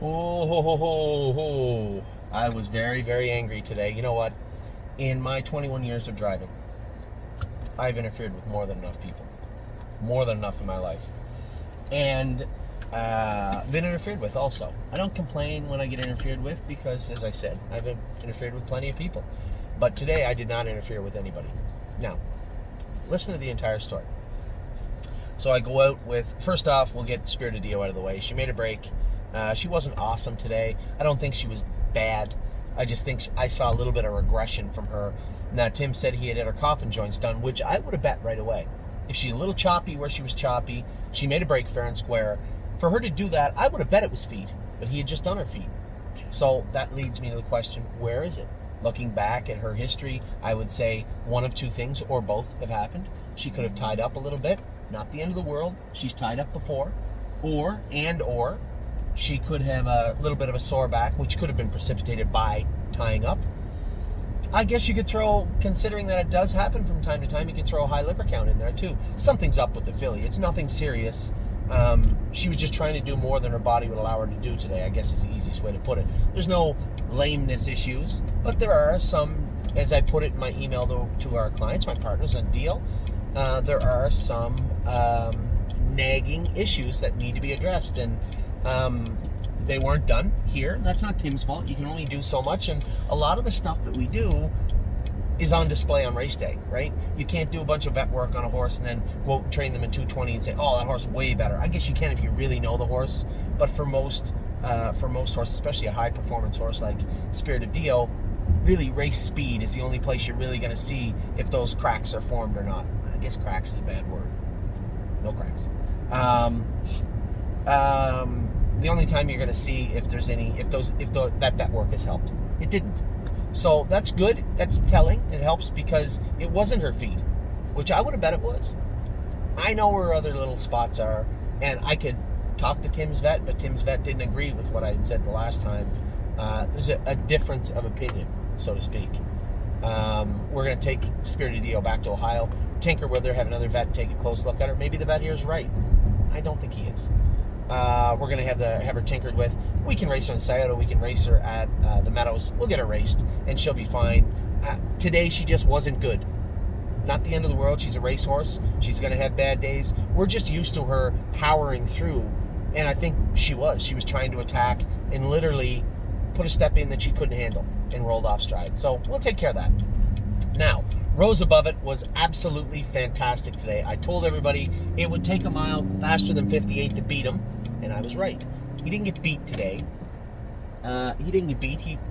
Oh, I was very, very angry today. You know what? In my 21 years of driving, I've interfered with more than enough people. More than enough in my life. And been interfered with also. I don't complain when I get interfered with because, as I said, I've interfered with plenty of people. But today I did not interfere with anybody. Now, listen to the entire story. So I go out with, first off, we'll get Spirited Dio out of the way. She made a break. She wasn't awesome today. I don't think she was bad. I just think I saw a little bit of regression from her. Now, Tim said he had her coffin joints done, which I would have bet right away. If she's a little choppy where she was choppy, she made a break fair and square. For her to do that, I would have bet it was feet, but he had just done her feet. So that leads me to the question, where is it? Looking back at her history, I would say one of two things, or both, have happened. She could have tied up a little bit. Not the end of the world. She's tied up before. Or she could have a little bit of a sore back, which could have been precipitated by tying up. I guess you could throw, considering that it does happen from time to time, you could throw a high liver count in there too. Something's up with the filly. It's nothing serious. She was just trying to do more than her body would allow her to do today, I guess is the easiest way to put it. There's no lameness issues, but there are some, as I put it in my email to our clients, my partners on deal, there are some nagging issues that need to be addressed, and they weren't done here. That's not Tim's fault. You can only do so much, and a lot of the stuff that we do is on display on race day, right? You can't do a bunch of vet work on a horse and then go out and train them in 220 and say, oh, that horse is way better. I guess you can if you really know the horse, but for most horses, especially a high performance horse like Spirit of Dio, really race speed is the only place you're really going to see if those cracks are formed or not. I guess cracks is a bad word. No cracks. The only time you're going to see if there's any, that vet work has helped. It didn't. So that's good. That's telling. It helps because it wasn't her feet, which I would have bet it was. I know where other little spots are, and I could talk to Tim's vet, but Tim's vet didn't agree with what I had said the last time. There's a difference of opinion, so to speak. We're going to take Spirited Dio back to Ohio, tinker with her, have another vet take a close look at her. Maybe the vet here is right. I don't think he is. We're going to have her tinkered with. We can race her in Scioto. We can race her at the Meadows. We'll get her raced, and she'll be fine. Today, she just wasn't good. Not the end of the world. She's a racehorse. She's going to have bad days. We're just used to her powering through, and I think she was. She was trying to attack and literally put a step in that she couldn't handle and rolled off stride. So we'll take care of that. Now, Rose Above It was absolutely fantastic today. I told everybody it would take a mile faster than 58 to beat him, and I was right. He didn't get beat today.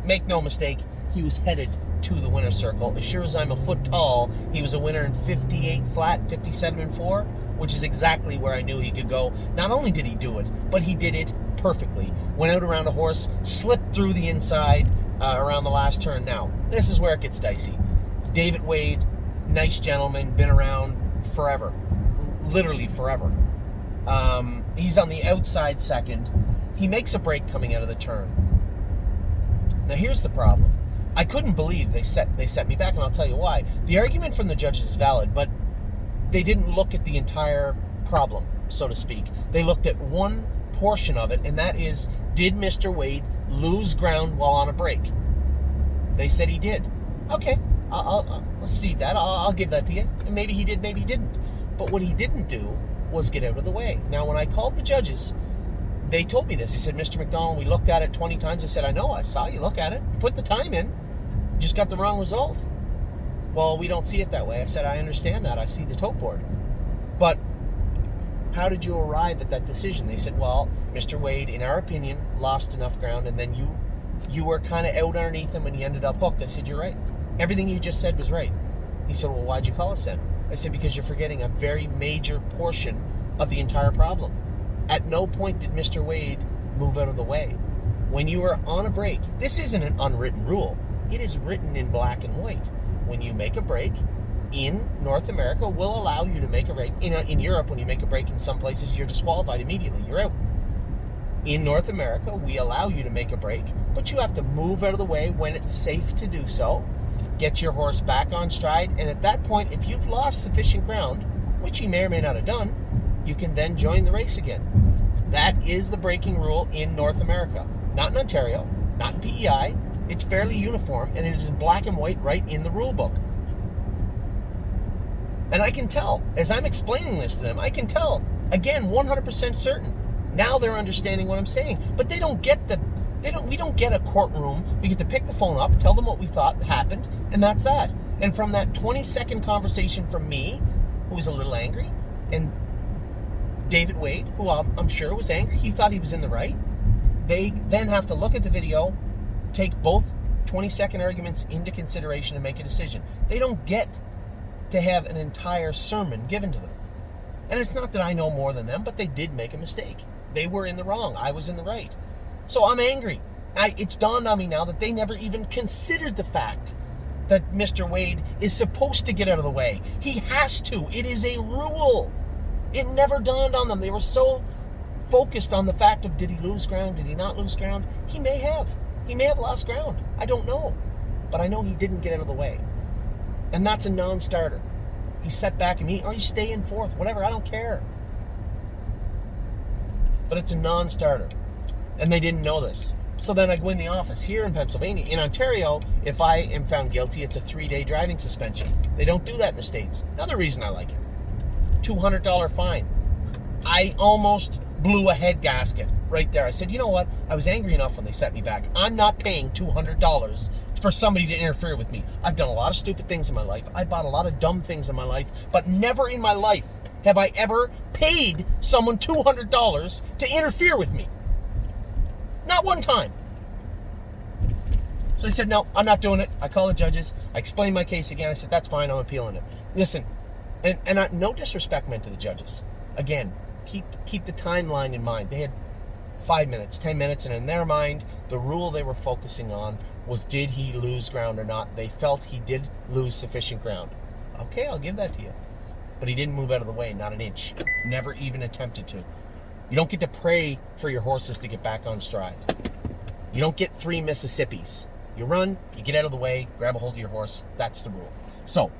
Make no mistake, he was headed to the winner's circle. As sure as I'm a foot tall, he was a winner in 58 flat, 57 and 4, which is exactly where I knew he could go. Not only did he do it, but he did it perfectly. Went out around a horse, slipped through the inside around the last turn. Now, this is where it gets dicey. David Wade, nice gentleman, been around forever, literally forever. He's on the outside second. He makes a break coming out of the turn. Now here's the problem. I couldn't believe they set me back, and I'll tell you why. The argument from the judges is valid, but they didn't look at the entire problem, so to speak. They looked at one portion of it, and that is, did Mr. Wade lose ground while on a break? They said he did. Okay. I'll cede that. I'll give that to you. And maybe he did, maybe he didn't. But what he didn't do was get out of the way. Now, when I called the judges, they told me this. He said, Mr. McDonald, we looked at it 20 times. I said, I know. I saw you look at it. You put the time in. You just got the wrong result. Well, we don't see it that way. I said, I understand that. I see the tote board. But how did you arrive at that decision? They said, well, Mr. Wade, in our opinion, lost enough ground, and then you were kind of out underneath him when he ended up hooked. I said, you're right. Everything you just said was right. He said, well, why'd you call us then? I said, because you're forgetting a very major portion of the entire problem. At no point did Mr. Wade move out of the way. When you are on a break, this isn't an unwritten rule. It is written in black and white. When you make a break, in North America, will allow you to make a break. In Europe, when you make a break in some places, you're disqualified immediately. You're out. In North America, we allow you to make a break, but you have to move out of the way when it's safe to do so. Get your horse back on stride, and at that point, if you've lost sufficient ground, which he may or may not have done, you can then join the race again. That is the breaking rule in North America. not in Ontario, not in PEI. It's fairly uniform, and it is in black and white right in the rule book. And I can tell, as I'm explaining this to them, I can tell, again, 100% certain. Now they're understanding what I'm saying. But we don't get a courtroom. We get to pick the phone up, tell them what we thought happened, and that's that. And from that 20-second conversation from me, who was a little angry, and David Wade, who I'm sure was angry, he thought he was in the right, they then have to look at the video, take both 20-second arguments into consideration and make a decision. They don't get to have an entire sermon given to them. And it's not that I know more than them, but they did make a mistake. They were in the wrong. I was in the right. So I'm angry. It's dawned on me now that they never even considered the fact that Mr. Wade is supposed to get out of the way. He has to. It is a rule. It never dawned on them. They were so focused on the fact of, did he lose ground? Did he not lose ground? He may have. He may have lost ground. I don't know. But I know he didn't get out of the way. And that's a non-starter. He set back immediately, or you stay in fourth, whatever, I don't care. But it's a non-starter. And they didn't know this. So then I go in the office here in Pennsylvania. In Ontario, if I am found guilty, it's a 3-day driving suspension. They don't do that in the States. Another reason I like it. $200 fine. I almost blew a head gasket right there. I said, you know what? I was angry enough when they set me back. I'm not paying $200 for somebody to interfere with me. I've done a lot of stupid things in my life. I bought a lot of dumb things in my life, but never in my life have I ever paid someone $200 to interfere with me. Not one time. So I said, no, I'm not doing it. I called the judges. I explained my case again. I said, that's fine. I'm appealing it. Listen, and no disrespect meant to the judges. Again, keep the timeline in mind. They had 5 minutes, 10 minutes, and in their mind, the rule they were focusing on was, did he lose ground or not? They felt he did lose sufficient ground. Okay, I'll give that to you. But he didn't move out of the way, not an inch. Never even attempted to. You don't get to pray for your horses to get back on stride. You don't get 3 Mississippis. You run, you get out of the way, grab a hold of your horse. That's the rule. So,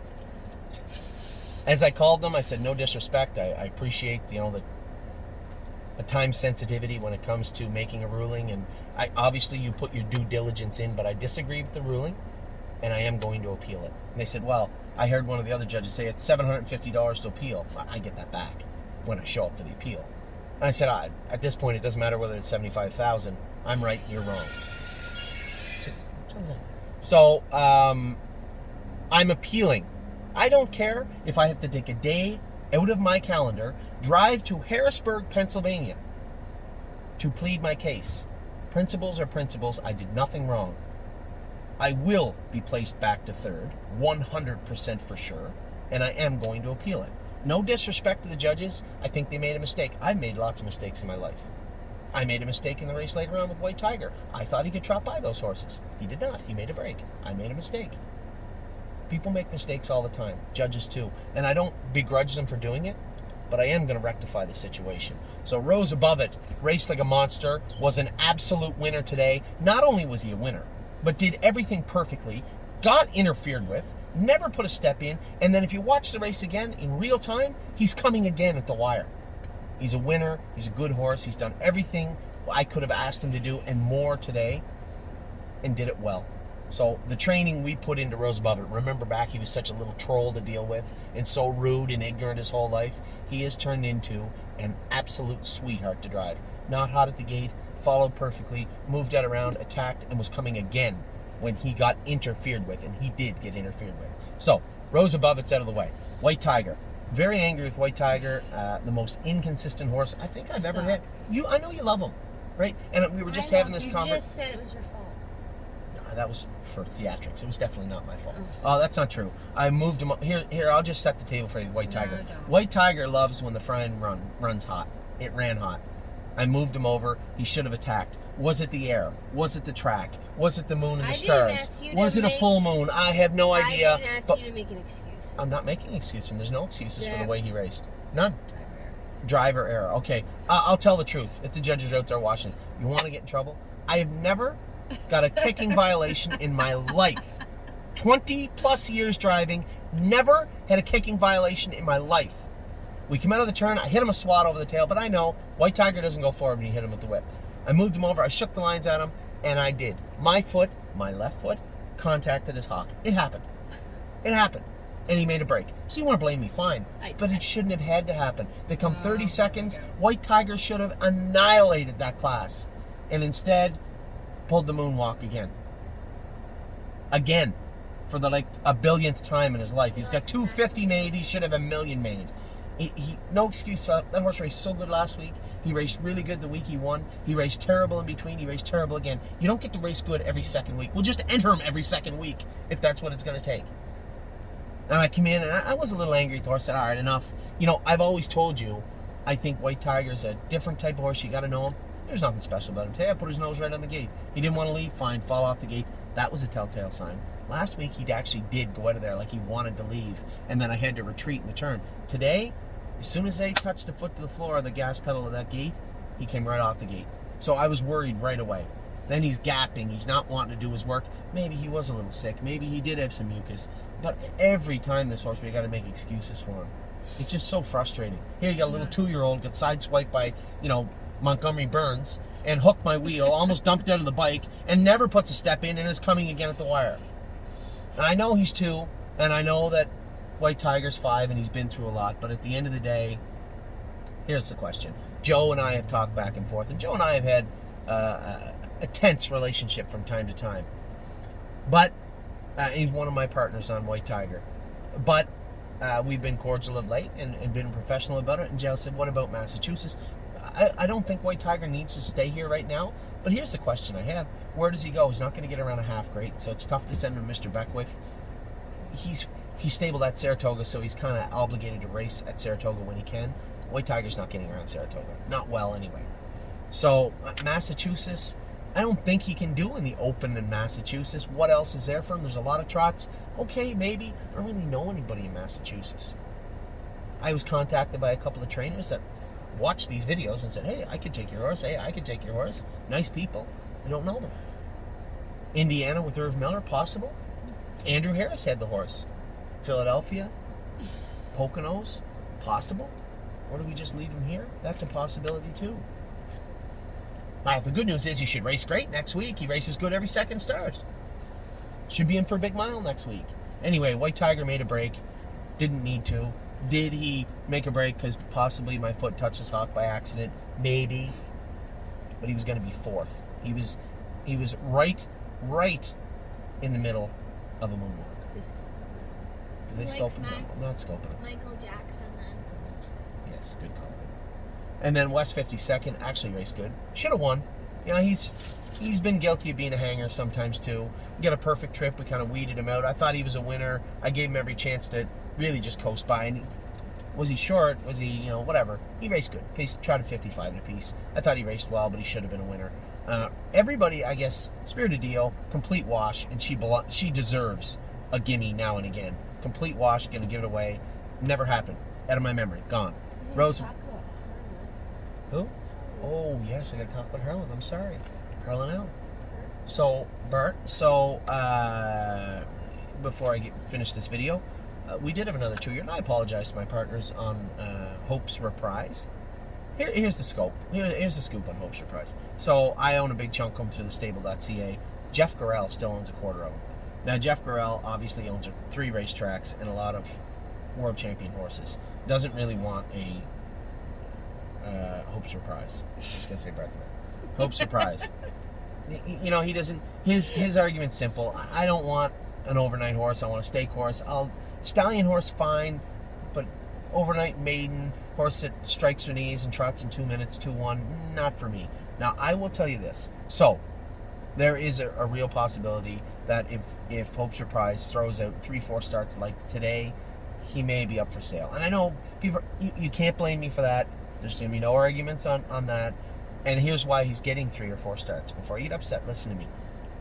as I called them, I said, no disrespect. I appreciate, the time sensitivity when it comes to making a ruling, and obviously you put your due diligence in, but I disagree with the ruling, and I am going to appeal it. And they said, well, I heard one of the other judges say it's $750 to appeal. I get that back when I show up for the appeal. And I said, at this point, it doesn't matter whether it's $75,000. I'm right, you're wrong. So, I'm appealing. I don't care if I have to take a day out of my calendar, drive to Harrisburg, Pennsylvania, to plead my case. Principles are principles. I did nothing wrong. I will be placed back to third, 100% for sure, and I am going to appeal it. No disrespect to the judges. I think they made a mistake. I've made lots of mistakes in my life. I made a mistake in the race later on with White Tiger. I thought he could trot by those horses. He did not. He made a break. I made a mistake. People make mistakes all the time. Judges too. And I don't begrudge them for doing it, but I am going to rectify the situation. So Rose Above It, raced like a monster, was an absolute winner today. Not only was he a winner, but did everything perfectly, got interfered with, never put a step in, and then if you watch the race again in real time, he's coming again at the wire. He's a winner. He's a good horse. He's done everything I could have asked him to do and more today, and did it well. So the training we put into Rose Above It, remember back, he was such a little troll to deal with and so rude and ignorant his whole life. He has turned into an absolute sweetheart to drive. Not hot at the gate, followed perfectly, moved out around, attacked, and was coming again when he got interfered with, and he did get interfered with. So Rose Above It's out of the way. White Tiger. Very angry with White Tiger, the most inconsistent horse I think I've ever had. I know you love him, right? And we were just having this conversation. You just said it was your fault. No, that was for theatrics. It was definitely not my fault. Oh, that's not true. I moved him up. Here, I'll just set the table for you, White Tiger. No, don't. White Tiger loves when the front runs hot. It ran hot. I moved him over. He should have attacked. Was it the air? Was it the track? Was it the moon and the stars? Was it a full moon? I have no idea. I didn't ask you to make an excuse. I'm not making an excuse for him. There's no excuses for the way he raced. None. Driver error. Driver error. Okay. I'll tell the truth. If the judges are out there watching, you want to get in trouble? I have never got a kicking violation in my life. 20 plus years driving, never had a kicking violation in my life. We come out of the turn, I hit him a swat over the tail, but I know White Tiger doesn't go forward when you hit him with the whip. I moved him over. I shook the lines at him, and I did. My left foot, contacted his hock. It happened. It happened. And he made a break. So you want to blame me, fine. But it shouldn't have had to happen. They come 30 seconds. White Tiger should have annihilated that class. And instead, pulled the moonwalk again. Again. For the a billionth time in his life. He's got 250 made. He should have a million made. He no excuse for that. That horse raced so good last week. He raced really good the week he won. He raced terrible in between. He raced terrible again. You don't get to race good every second week. We'll just enter him every second week if that's what it's going to take. And I came in and I was a little angry at the horse. I said, all right, enough. I've always told you, I think White Tiger's a different type of horse. You got to know him. There's nothing special about him. Today I put his nose right on the gate. He didn't want to leave. Fine, fall off the gate. That was a telltale sign. Last week he actually did go out of there like he wanted to leave, and then I had to retreat in the turn. Today, as soon as they touched the foot to the floor of the gas pedal of that gate, he came right off the gate. So I was worried right away. Then he's gapping. He's not wanting to do his work. Maybe he was a little sick. Maybe he did have some mucus. But every time this horse, we got to make excuses for him. It's just so frustrating. Here you got a little 2-year-old, got sideswiped by, Montgomery Burns, and hooked my wheel, almost dumped out of the bike, and never puts a step in and is coming again at the wire. And I know he's 2, and I know that White Tiger's 5, and he's been through a lot, but at the end of the day, here's the question. Joe and I have talked back and forth, and Joe and I have had a tense relationship from time to time. But he's one of my partners on White Tiger. But we've been cordial of late and been professional about it. And Joe said, what about Massachusetts? I don't think White Tiger needs to stay here right now. But here's the question I have. Where does he go? He's not going to get around a half grade, so it's tough to send him to Mr. Beckwith. He's stabled at Saratoga, so he's kind of obligated to race at Saratoga when he can. White Tiger's not getting around Saratoga. Not well, anyway. So, Massachusetts, I don't think he can do in the Open in Massachusetts. What else is there for him? There's a lot of trots. Okay, maybe. I don't really know anybody in Massachusetts. I was contacted by a couple of trainers that watched these videos and said, hey, I could take your horse. Hey, I could take your horse. Nice people. I don't know them. Indiana with Irv Miller, possible. Andrew Harris had the horse. Philadelphia, Poconos, possible. Or do we just leave him here? That's a possibility too. Now, the good news is he should race great next week. He races good every second start. Should be in for a big mile next week. Anyway, White Tiger made a break. Didn't need to. Did he make a break because possibly my foot touched his hock by accident? Maybe. But he was going to be 4th. He was right in the middle of a moonwalk. Did they scope him? No, not scoping him. Michael Jackson then. Yes, good call. And then West 52nd actually raced good. Should have won. He's been guilty of being a hanger sometimes too. He got a perfect trip. We kind of weeded him out. I thought he was a winner. I gave him every chance to really just coast by. And was he short? Was he, whatever. He raced good. He tried a 55 and a piece. I thought he raced well, but he should have been a winner. Everybody, I guess, Spirited Dio, complete wash, and she deserves a gimme now and again. Complete wash, gonna give it away. Never happened. Out of my memory. Gone. Rose. Talk about Who? Oh, yes, I gotta talk about Harlan. I'm sorry. Harlan out. So, Bert, before I finish this video, we did have another 2-year, and I apologize to my partners on Hope's Reprise. Here's the scope. Here's the scoop on Hope's Reprise. So, I own a big chunk of them through the stable.ca. Jeff Gorell still owns a quarter of them. Now, Jeff Gorell obviously owns 3 racetracks and a lot of world champion horses. Doesn't really want a Hope's Reprise. I was going to say Bert there. Hope's Reprise. He doesn't. His argument's simple. I don't want an overnight horse. I want a stake horse. Stallion horse, fine, but overnight maiden horse that strikes her knees and trots in 2 minutes, 2-1, not for me. Now, I will tell you this. So, there is a real possibility that if Hope's Reprise throws out 3-4 starts like today, he may be up for sale. And I know people, you can't blame me for that. There's going to be no arguments on that. And here's why he's getting 3 or 4 starts. Before you get upset, listen to me.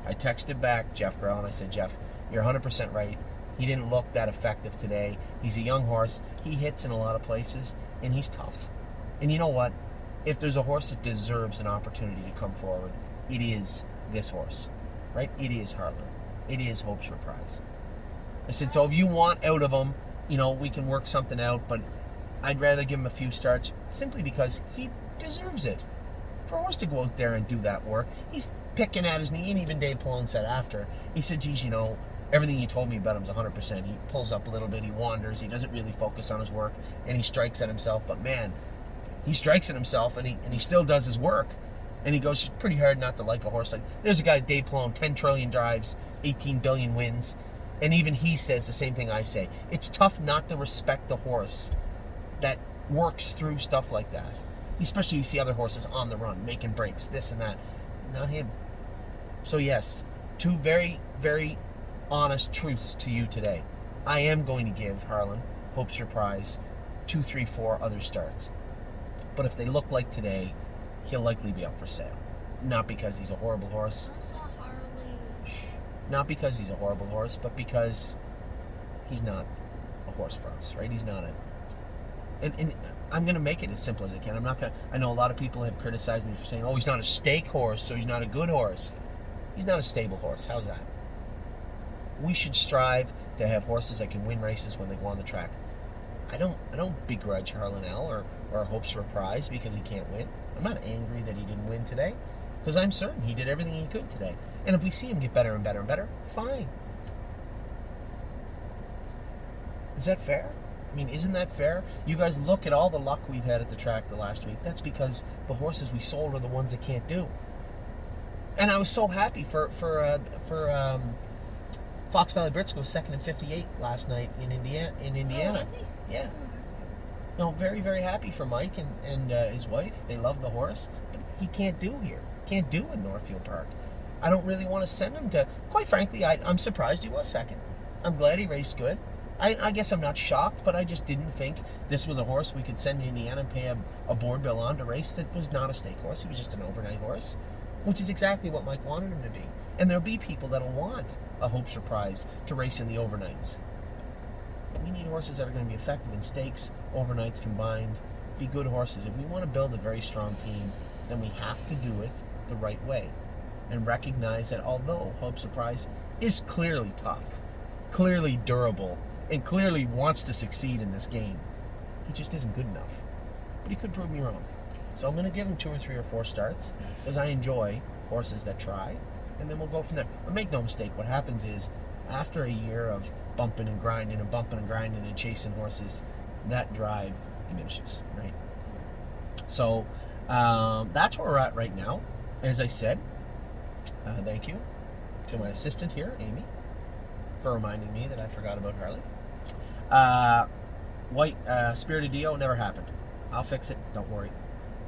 I texted back Jeff Grell and I said, Jeff, you're 100% right. He didn't look that effective today. He's a young horse. He hits in a lot of places, and he's tough. And you know what? If there's a horse that deserves an opportunity to come forward, it is this horse, right? It is Harlan. It is Hope's Reprise. I said, so if you want out of him, we can work something out, but I'd rather give him a few starts simply because he deserves it. For a horse to go out there and do that work, he's picking at his knee, and even Dave Pallone said after, he said, geez, you know, everything you told me about him is 100%. He pulls up a little bit, he wanders, he doesn't really focus on his work, and he strikes at himself. But man, he strikes at himself, and he still does his work. And he goes, it's pretty hard not to like a horse. Like, there's a guy, Dave Pallone, 10 trillion drives, 18 billion wins. And even he says the same thing I say. It's tough not to respect the horse that works through stuff like that. Especially you see other horses on the run, making breaks, this and that. Not him. So yes, two very, very honest truths to you today. I am going to give Harlan, Hope Surprise, 2, 3, 4 other starts. But if they look like today, he'll likely be up for sale. Not because he's a horrible horse. What's a Harley? Not because he's a horrible horse, but because he's not a horse for us, right? He's not a... And I'm going to make it as simple as I can. I'm not going to... I know a lot of people have criticized me for saying, oh, he's not a stake horse, so he's not a good horse. He's not a stable horse. How's that? We should strive to have horses that can win races when they go on the track. I don't begrudge Harlan L or Hope Surprise because he can't win. I'm not angry that he didn't win today, because I'm certain he did everything he could today. And if we see him get better and better and better, fine. Is that fair? I mean, isn't that fair? You guys look at all the luck we've had at the track the last week. That's because the horses we sold are the ones that can't do. And I was so happy for Fox Valley Brits was second in 58 last night in Indiana. Oh, was he? Yeah. Oh, that's good. No, very, very happy for Mike and his wife. They love the horse, but he can't do here. Can't do in Northfield Park. I don't really want to send him to... Quite frankly, I'm surprised he was second. I'm glad he raced good. I guess I'm not shocked, but I just didn't think this was a horse we could send to Indiana and pay a board bill on to race that was not a stake horse. He was just an overnight horse, which is exactly what Mike wanted him to be. And there'll be people that'll want a Hope Surprise to race in the overnights. We need horses that are going to be effective in stakes, overnights combined, be good horses. If we want to build a very strong team, then we have to do it the right way and recognize that although Hope Surprise is clearly tough, clearly durable, and clearly wants to succeed in this game, he just isn't good enough. But he could prove me wrong. So I'm going to give him 2 or 3 or 4 starts because I enjoy horses that try, and then we'll go from there. But make no mistake, what happens is after a year of bumping and grinding and chasing horses, that drive diminishes, right? So that's where we're at right now. As I said, thank you to my assistant here, Amy, for reminding me that I forgot about Harley. White Spirited Dio never happened. I'll fix it, don't worry.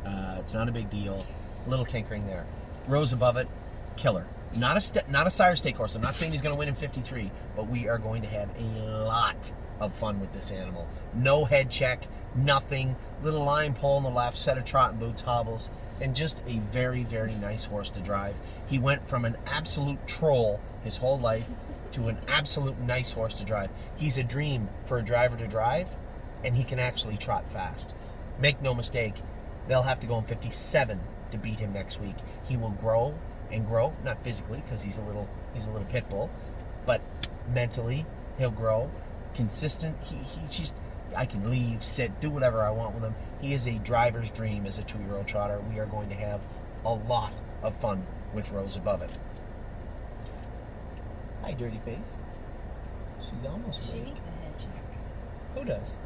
It's not a big deal. A little tinkering there. Rose Above It, killer. Not a sire stake horse. I'm not saying he's going to win in 53, but we are going to have a lot of fun with this animal. No head check, nothing. Little line pole on the left, set of trotting boots, hobbles, and just a very, very nice horse to drive. He went from an absolute troll his whole life to an absolute nice horse to drive. He's a dream for a driver to drive, and he can actually trot fast. Make no mistake, they'll have to go in 57 to beat him next week. He will grow and grow, not physically because he's a little pit bull, but mentally he'll grow. Consistent. He's just, I can leave, sit, do whatever I want with him. He is a driver's dream as a 2-year-old trotter. We are going to have a lot of fun with Rose Above It. Hi, dirty face. She's almost She ready. needs a head check. Who does?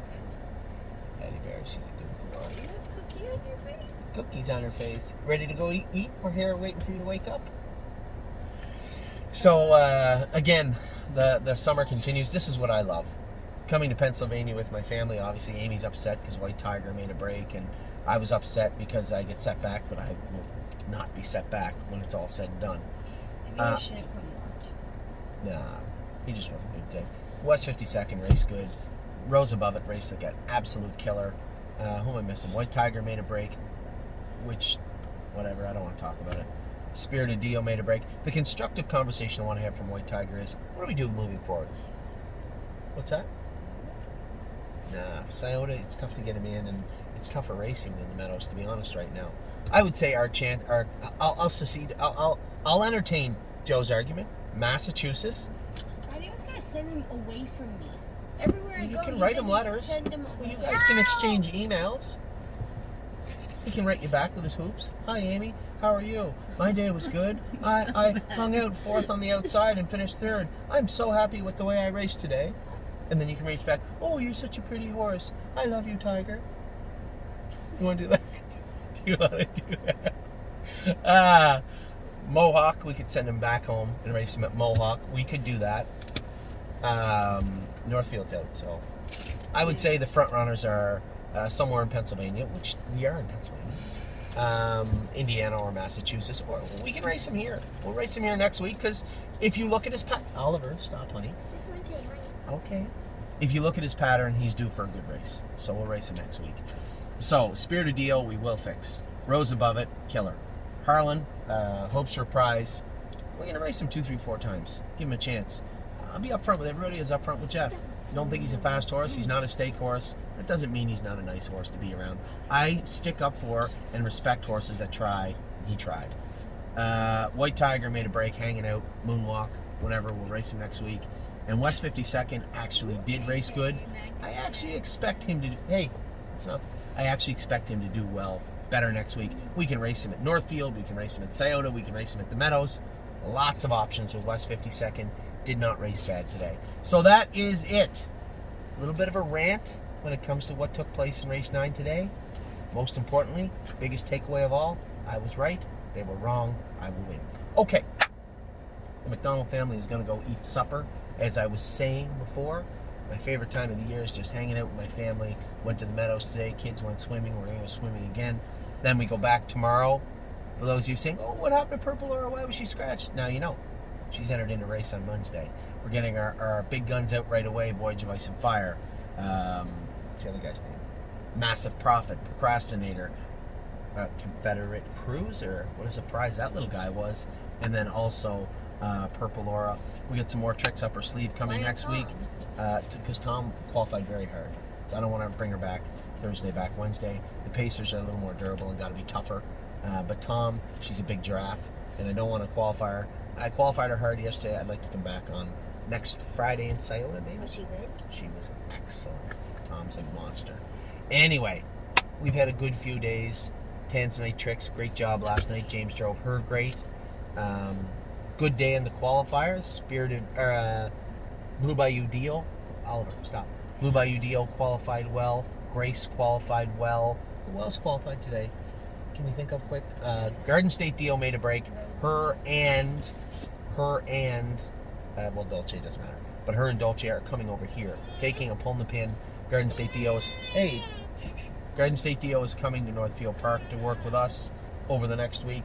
Eddie Bear. She's a good girl. You have a cookie on your face? Cookies on her face. Ready to go eat? We're here waiting for you to wake up. So, again, the summer continues. This is what I love. Coming to Pennsylvania with my family. Obviously, Amy's upset because White Tiger made a break, and I was upset because I get set back, but I will not be set back when it's all said and done. Maybe you shouldn't come watch. Nah, he just wasn't good today. West 52nd race good. Rose Above It race like an absolute killer. Who am I missing? White Tiger made a break, which, whatever, I don't want to talk about it. Spirited Dio made a break. The constructive conversation I want to have from White Tiger is, what do we do moving forward? What's that? Nah, Scioto, it's tough to get him in, and it's tougher racing in the Meadows, to be honest, right now. I would say I'll secede. I'll entertain Joe's argument. Massachusetts. Why do you always gotta send him away from me? Everywhere I You go, can write him guys letters. Send him Well, away. you guys can exchange emails. He can write you back with his hoops. Hi, Amy. How are you? My day was good. I hung out fourth on the outside and finished third. I'm so happy with the way I raced today. And then you can reach back. Oh, you're such a pretty horse. I love you, Tiger. You want to do that? Do you want to do that? Mohawk, we could send him back home and race him at Mohawk. We could do that. Northfield's out, so I would say the front runners are somewhere in Pennsylvania, which we are in Pennsylvania, Indiana or Massachusetts, or we can race him here. We'll race him here next week, because if you look at his Oliver, stop, honey. Okay. If you look at his pattern, he's due for a good race, so we'll race him next week. So, Spirit of Deal, we will fix. Rose Above It, killer. Harlan, Hope's Surprise, we're going to race him 2, 3, 4 times. Give him a chance. I'll be up front with everybody as up front with Jeff. Don't think he's a fast horse. He's not a stake horse. That doesn't mean he's not a nice horse to be around. I stick up for and respect horses that try. He tried. White Tiger made a break, hanging out, moonwalk, whatever. We'll race him next week. And West 52nd actually did race good. I actually expect him to do, hey, that's enough. I actually expect him to do well, better next week. We can race him at Northfield. We can race him at Scioto. We can race him at the Meadows. Lots of options with West 52nd. Did not race bad today. So that is it. A little bit of a rant when it comes to what took place in race 9 today. Most importantly, biggest takeaway of all, I was right. They were wrong. I will win. Okay. The McDonald family is going to go eat supper. As I was saying before, my favorite time of the year is just hanging out with my family. Went to the Meadows today. Kids went swimming. We're going to go swimming again. Then we go back tomorrow. For those of you saying, oh, what happened to Purple Aura? Why was she scratched? Now you know. She's entered in a race on Wednesday. We're getting our big guns out right away. Voyage of Ice and Fire. What's the other guy's name? Massive Prophet. Procrastinator. Confederate Cruiser. What a surprise that little guy was. And then also Purple Aura. We get some more tricks up her sleeve coming next week. Because Tom qualified very hard. So I don't want to bring her back Thursday, back Wednesday. The Pacers are a little more durable and got to be tougher. But Tom, she's a big giraffe. And I don't want to qualify her. I qualified her hard yesterday. I'd like to come back on next Friday in Scioto, maybe. Was she good? She was excellent. Tom's a monster. Anyway, we've had a good few days. Tanzanite tricks, great job last night. James drove her great. Good day in the qualifiers. Blue Bayou Deal. Oliver, stop. Blue Bayou Deal qualified well. Grace qualified well. Who else qualified today? Can you think of quick? Garden State Deal made a break. Her and well, Dolce doesn't matter, but her and Dolce are coming over here, taking and pulling the pin. Garden State Dio is coming to Northfield Park to work with us over the next week.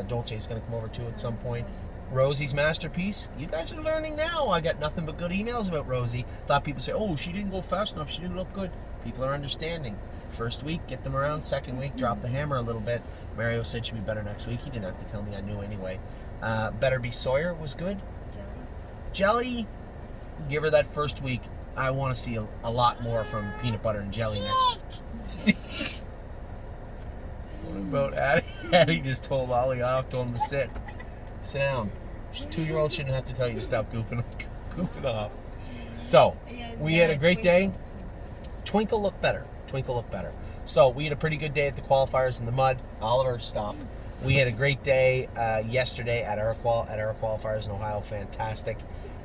Dolce is going to come over too at some point. Rosie's Masterpiece. You guys are learning now. I got nothing but good emails about Rosie. Thought people say, oh, she didn't go fast enough. She didn't look good. People are understanding. First week, get them around. Second week, drop the hammer a little bit. Mario said she'd be better next week. He didn't have to tell me. I knew anyway. Better Be Sawyer was good. Jelly, give her that first week. I want to see a lot more from Peanut Butter and Jelly next. What about Addie? Addie just told Ollie off, told him to sit. Sit down. 2-year-old shouldn't have to tell you to stop goofing off. So, we had a great day. Twinkle looked better. So, we had a pretty good day at the qualifiers in the mud. Oliver, stop. We had a great day yesterday at our qualifiers in Ohio. Fantastic.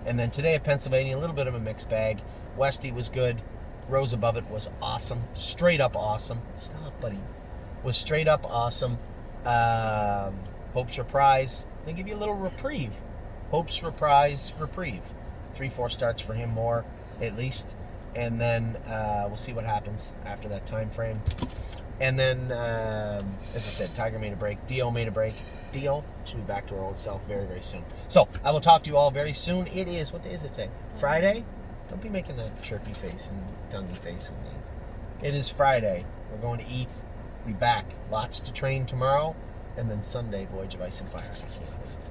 And then today at Pennsylvania, a little bit of a mixed bag. Westy was good. Rose Above It was awesome. Straight up awesome. Stop, buddy. Was straight up awesome. Hope's Reprise. They give you a little reprieve. Hope's Reprise, reprieve. 3-4 starts for him more, at least. And then we'll see what happens after that time frame. And then, as I said, Tiger made a break. Dio made a break. Dio should be back to her old self very, very soon. So, I will talk to you all very soon. It is, what day is it today? Friday? Don't be making that chirpy face and tonguey face with me. It is Friday. We're going to eat. We'll be back. Lots to train tomorrow. And then Sunday, Voyage of Ice and Fire. I can't wait.